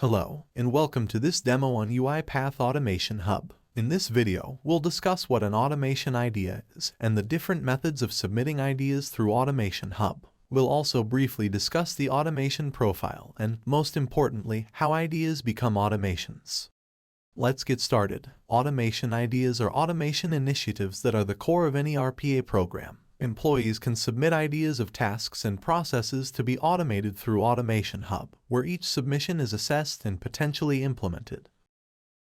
Hello, and welcome to this demo on UiPath Automation Hub. In this video, we'll discuss what an automation idea is and the different methods of submitting ideas through Automation Hub. We'll also briefly discuss the automation profile and, most importantly, how ideas become automations. Let's get started. Automation ideas are automation initiatives that are the core of any RPA program. Employees can submit ideas of tasks and processes to be automated through Automation Hub, where each submission is assessed and potentially implemented.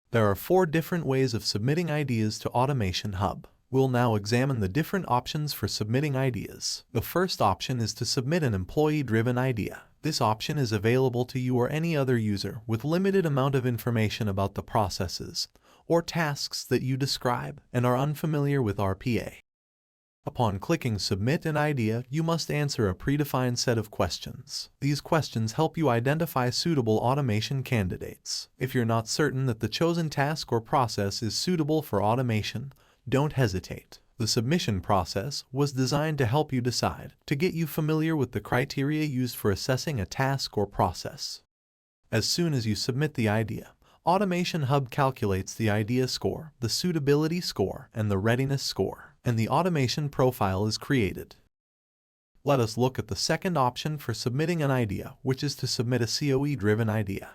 There are 4 different ways of submitting ideas to Automation Hub. We'll now examine the different options for submitting ideas. The first option is to submit an employee-driven idea. This option is available to you or any other user with limited amount of information about the processes or tasks that you describe and are unfamiliar with RPA. Upon clicking Submit an Idea, you must answer a predefined set of questions. These questions help you identify suitable automation candidates. If you're not certain that the chosen task or process is suitable for automation, don't hesitate. The submission process was designed to help you decide, to get you familiar with the criteria used for assessing a task or process. As soon as you submit the idea, Automation Hub calculates the idea score, the suitability score, and the readiness score, and the automation profile is created. Let us look at the second option for submitting an idea, which is to submit a COE-driven idea.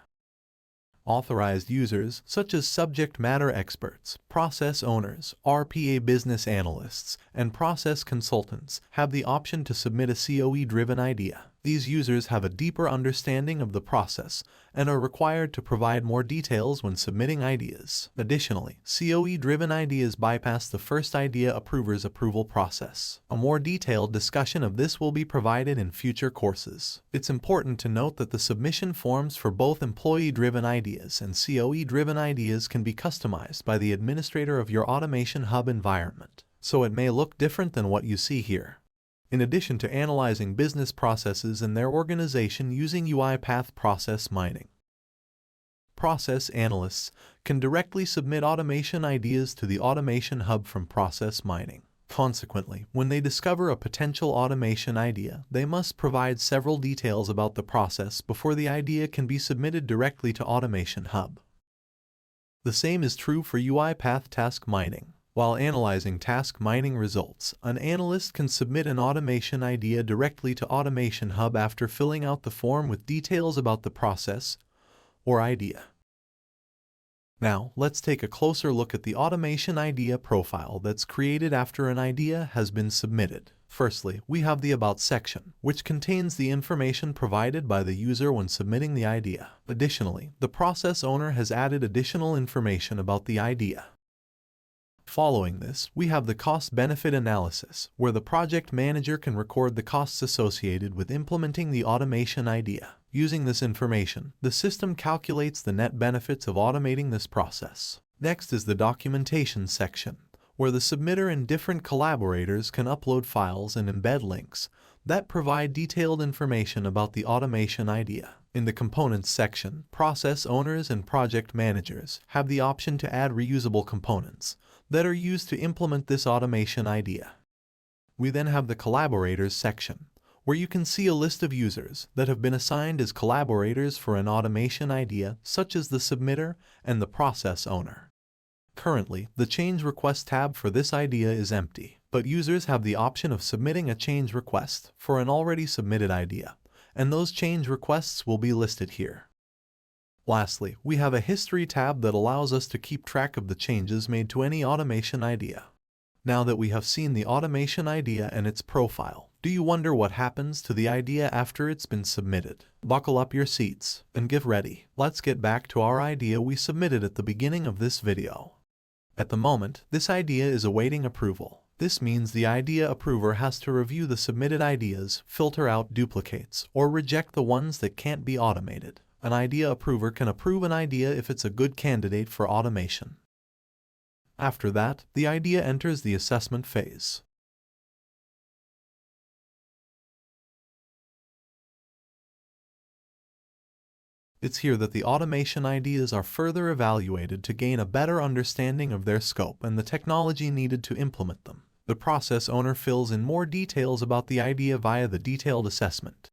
Authorized users, such as subject matter experts, process owners, RPA business analysts, and process consultants, have the option to submit a COE-driven idea. These users have a deeper understanding of the process and are required to provide more details when submitting ideas. Additionally, COE-driven ideas bypass the first idea approver's approval process. A more detailed discussion of this will be provided in future courses. It's important to note that the submission forms for both employee-driven ideas and COE-driven ideas can be customized by the administrator of your Automation Hub environment, so it may look different than what you see here. In addition to analyzing business processes and their organization using UiPath Process Mining, process analysts can directly submit automation ideas to the Automation Hub from Process Mining. Consequently, when they discover a potential automation idea, they must provide several details about the process before the idea can be submitted directly to Automation Hub. The same is true for UiPath Task Mining. While analyzing task mining results, an analyst can submit an automation idea directly to Automation Hub after filling out the form with details about the process or idea. Now, let's take a closer look at the automation idea profile that's created after an idea has been submitted. Firstly, we have the About section, which contains the information provided by the user when submitting the idea. Additionally, the process owner has added additional information about the idea. Following this, we have the cost-benefit analysis, where the project manager can record the costs associated with implementing the automation idea. Using this information, the system calculates the net benefits of automating this process. Next is the documentation section, where the submitter and different collaborators can upload files and embed links that provide detailed information about the automation idea. In the components section, process owners and project managers have the option to add reusable components that are used to implement this automation idea. We then have the collaborators section, where you can see a list of users that have been assigned as collaborators for an automation idea, such as the submitter and the process owner. Currently, the Change Request tab for this idea is empty, but users have the option of submitting a change request for an already submitted idea, and those change requests will be listed here. Lastly, we have a History tab that allows us to keep track of the changes made to any automation idea. Now that we have seen the automation idea and its profile, do you wonder what happens to the idea after it's been submitted? Buckle up your seats and get ready. Let's get back to our idea we submitted at the beginning of this video. At the moment, this idea is awaiting approval. This means the idea approver has to review the submitted ideas, filter out duplicates, or reject the ones that can't be automated. An idea approver can approve an idea if it's a good candidate for automation. After that, the idea enters the assessment phase. It's here that the automation ideas are further evaluated to gain a better understanding of their scope and the technology needed to implement them. The process owner fills in more details about the idea via the detailed assessment.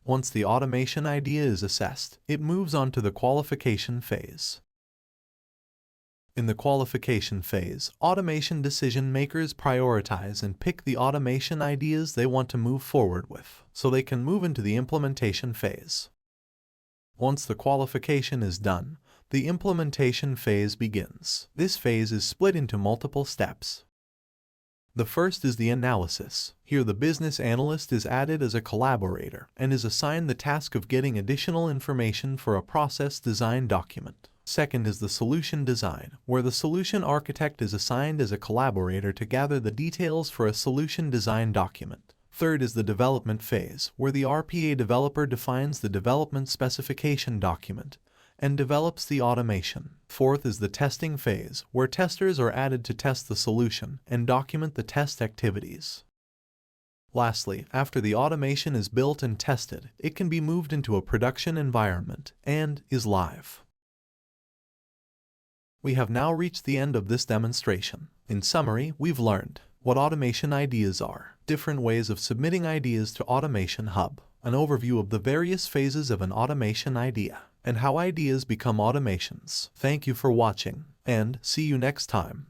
Once the automation idea is assessed, it moves on to the qualification phase. In the qualification phase, automation decision makers prioritize and pick the automation ideas they want to move forward with, so they can move into the implementation phase. Once the qualification is done, the implementation phase begins. This phase is split into multiple steps. The first is the analysis. Here the business analyst is added as a collaborator and is assigned the task of getting additional information for a process design document. Second is the solution design, where the solution architect is assigned as a collaborator to gather the details for a solution design document. Third is the development phase, where the RPA developer defines the development specification document and develops the automation. Fourth is the testing phase, where testers are added to test the solution and document the test activities. Lastly, after the automation is built and tested, it can be moved into a production environment and is live. We have now reached the end of this demonstration. In summary, we've learned what automation ideas are, different ways of submitting ideas to Automation Hub, an overview of the various phases of an automation idea, and how ideas become automations. Thank you for watching, and see you next time.